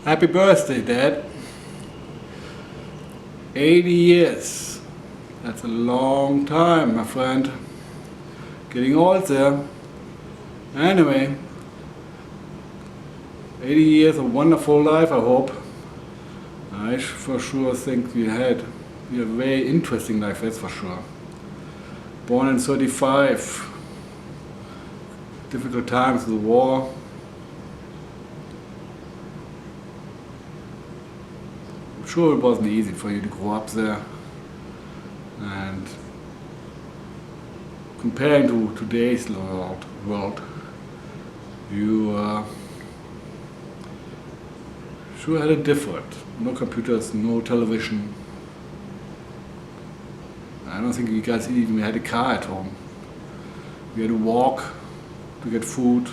Happy birthday, Dad. 80 years. That's a long time, my friend. Getting old there. Anyway, 80 years of wonderful life, I hope. I for sure think we had a very interesting life, that's for sure. Born in 35. Difficult times, the war. I'm sure it wasn't easy for you to grow up there. And comparing to today's world, you sure had it different. No computers, no television. I don't think you guys even had a car at home. We had to walk to get food,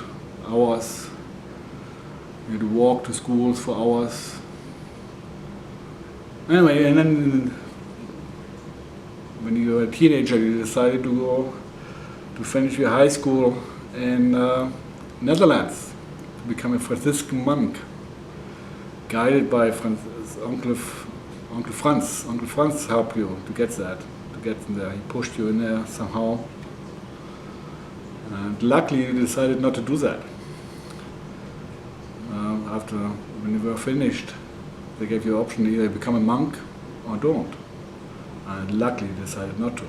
hours. We had to walk to schools for hours. Anyway, and then when you were a teenager, you decided to go to finish your high school in Netherlands, to become a Franciscan monk, guided by Uncle Franz. Uncle Franz helped you to get in there. He pushed you in there somehow. And luckily you decided not to do that. When you were finished, they gave you an option to either become a monk or don't. And luckily you decided not to.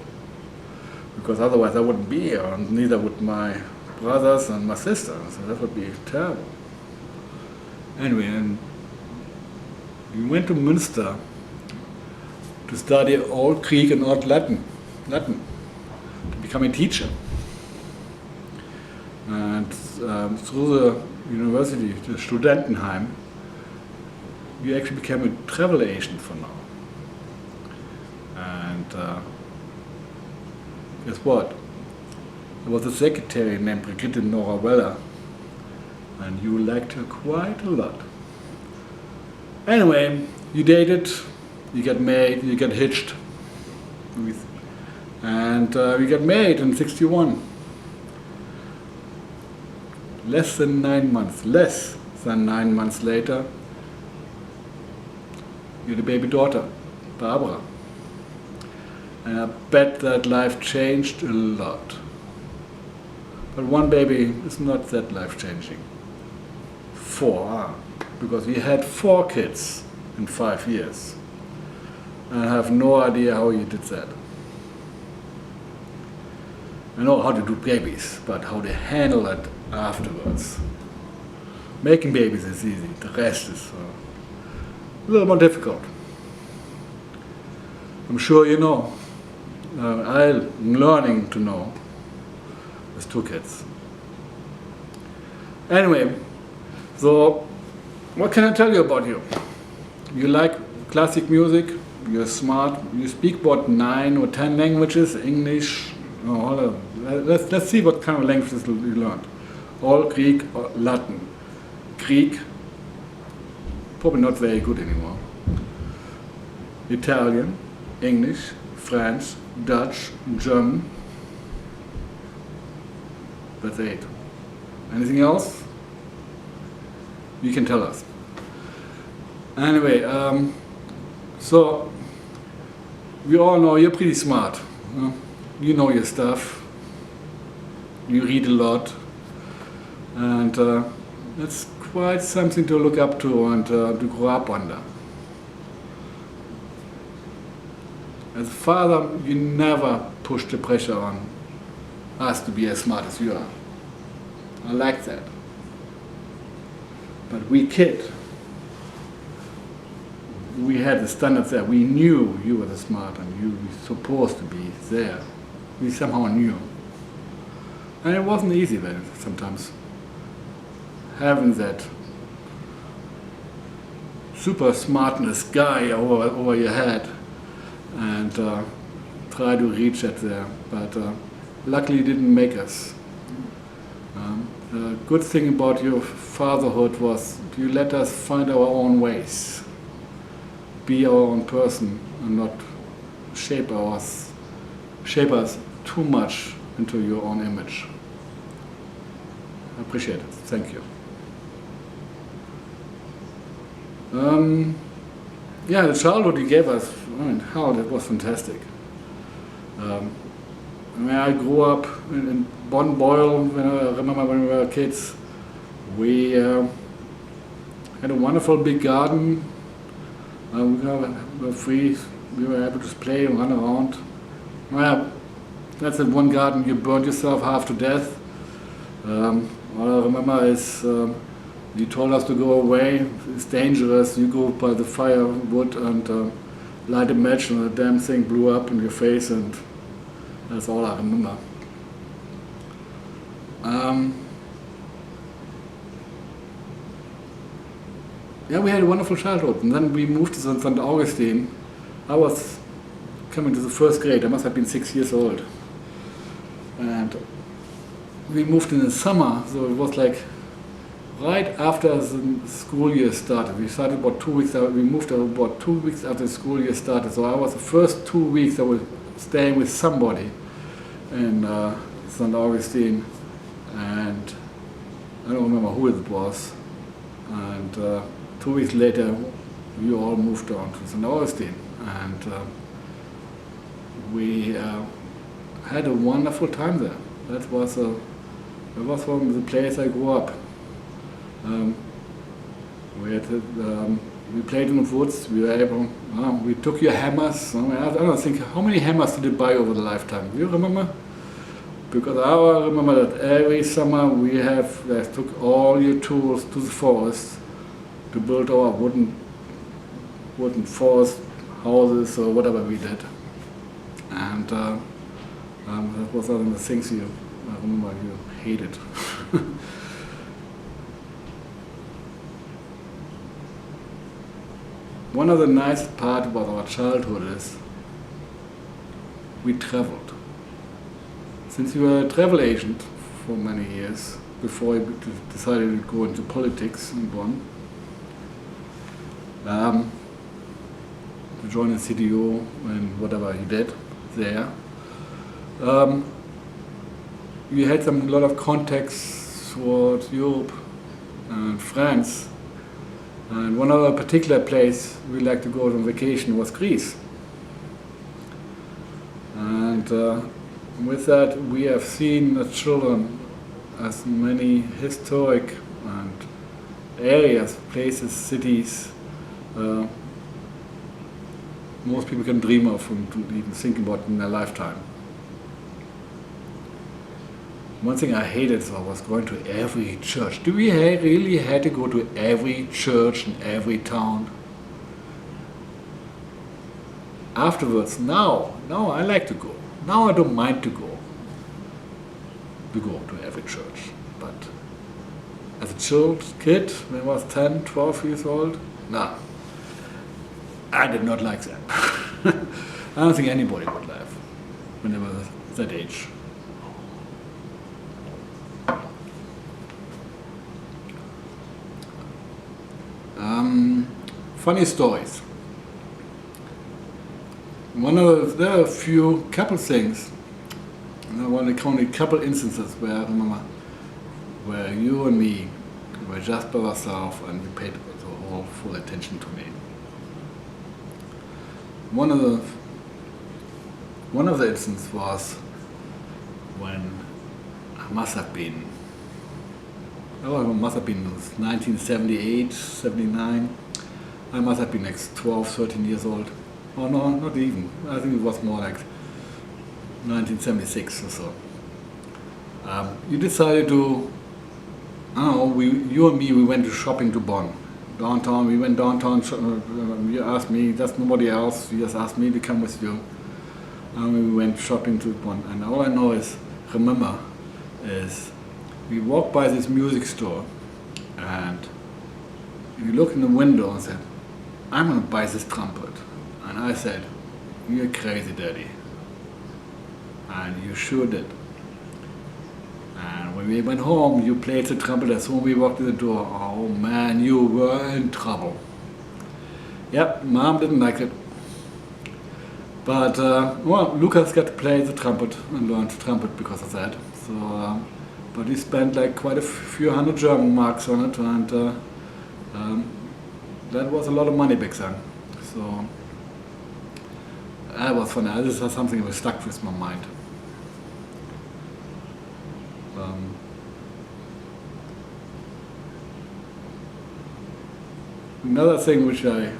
Because otherwise I wouldn't be here, and neither would my brothers and my sister. So that would be terrible. Anyway, and you went to Münster to study Old Greek and Old Latin, to become a teacher. And through the university, the Studentenheim, you actually became a travel agent for now. And guess what? There was a secretary named Brigitte Nora Weller, and you liked her quite a lot. Anyway, you dated, you get married, you get hitched, and we got married in '61. Less than 9 months later, you had a baby daughter, Barbara. And I bet that life changed a lot. But one baby is not that life-changing. 4, because we had 4 kids in 5 years. And I have no idea how you did that. I know how to do babies, but how to handle it afterwards. Making babies is easy, the rest is a little more difficult. I'm sure you know. I'm learning to know with 2 kids. Anyway, so what can I tell you about you? You like classic music, you're smart, you speak about 9 or 10 languages, English, let's see what kind of languages you learned. All Greek or Latin. Greek, probably not very good anymore. Italian, English, French, Dutch, German. That's 8. Anything else? You can tell us. Anyway, so we all know you're pretty smart. You know your stuff. You read a lot. And it's quite something to look up to and to grow up under. As a father, you never push the pressure on us to be as smart as you are. I like that. But we had the standards there. We knew you were the smart and you were supposed to be there. We somehow knew. And it wasn't easy then, sometimes. Having that super smartness guy over your head and try to reach it there, but luckily it didn't make us. The good thing about your fatherhood was you let us find our own ways, be our own person, and not shape us too much into your own image. I appreciate it. Thank you. Yeah, the childhood he gave us, I mean, hell, that was fantastic. I mean, I grew up in Bonn Boyle, when I remember when we were kids. We had a wonderful big garden. Were free, we were able to play and run around. Well, that's in one garden you burned yourself half to death. All I remember is he told us to go away, it's dangerous, you go by the firewood and light a match and the damn thing blew up in your face, and that's all I remember. Yeah, we had a wonderful childhood, and then we moved to St. Augustine. I was coming to the first grade, I must have been 6 years old. And we moved in the summer, so it was like right after the school year started. We started about 2 weeks after, we moved about 2 weeks after the school year started. So I was the first 2 weeks I was staying with somebody in St. Augustine, and I don't remember who it was. And 2 weeks later, we all moved on to St. Augustine, and we had a wonderful time there. That was one of the place I grew up. We played in the woods. We were able. We took your hammers. I don't think how many hammers did you buy over the lifetime. Do you remember? Because I remember that every summer we took all your tools to the forest to build our wooden forest houses or whatever we did. And that was one of the things I remember you hated. One of the nicest parts about our childhood is we traveled. Since you were a travel agent for many years, before you decided to go into politics in Bonn, to join the CDU and whatever he did there, we had a lot of contacts towards Europe and France. And one other particular place we liked to go on vacation was Greece. And with that, we have seen the children as many historic and areas, places, cities most people can dream of and to even think about in their lifetime. One thing I hated was going to every church. Do we really had to go to every church in every town? Afterwards, now I like to go. Now I don't mind to go to every church. But as a kid, when I was 10, 12 years old, nah, I did not like that. I don't think anybody would laugh when they were that age. Funny stories. There are a few couple things. I want to count a couple instances where I remember where you and me were just by ourselves and you paid all full attention to me. One of the instances was when I must have been 1978, 79. I must have been like 12, 13 years old. Oh no, not even. I think it was more like 1976 or so. You decided to, I don't know, you and me, we went to shopping to Bonn. Downtown, we went downtown, you asked me, there's nobody else, you just asked me to come with you. And we went shopping to Bonn. And all I remember is, we walked by this music store and you looked in the window and said, I'm going to buy this trumpet. And I said, you're crazy, Daddy. And you sure did. And when we went home, you played the trumpet as soon as we walked in the door. Oh man, you were in trouble. Yep, Mom didn't like it. But, well, Lucas got to play the trumpet and learned the trumpet because of that. So, but we spent like quite a few hundred German marks on it, and that was a lot of money back then. So that was funny. This is something that stuck with my mind. Another thing which I,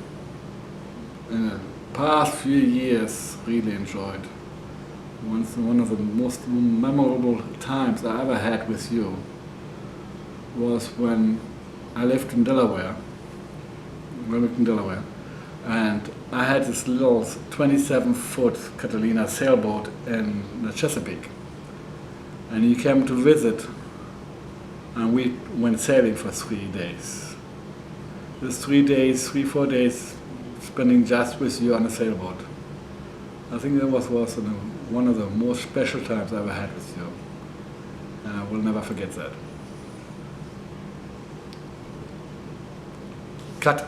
in the past few years, really enjoyed, one of the most memorable times I ever had with you, was when I lived in Delaware, Wilmington, Delaware, and I had this little 27-foot Catalina sailboat in the Chesapeake. And you came to visit, and we went sailing for 3 days. This 3 days, 4 days, spending just with you on a sailboat. I think that was one of the most special times I ever had with you. And I will never forget that. Cut.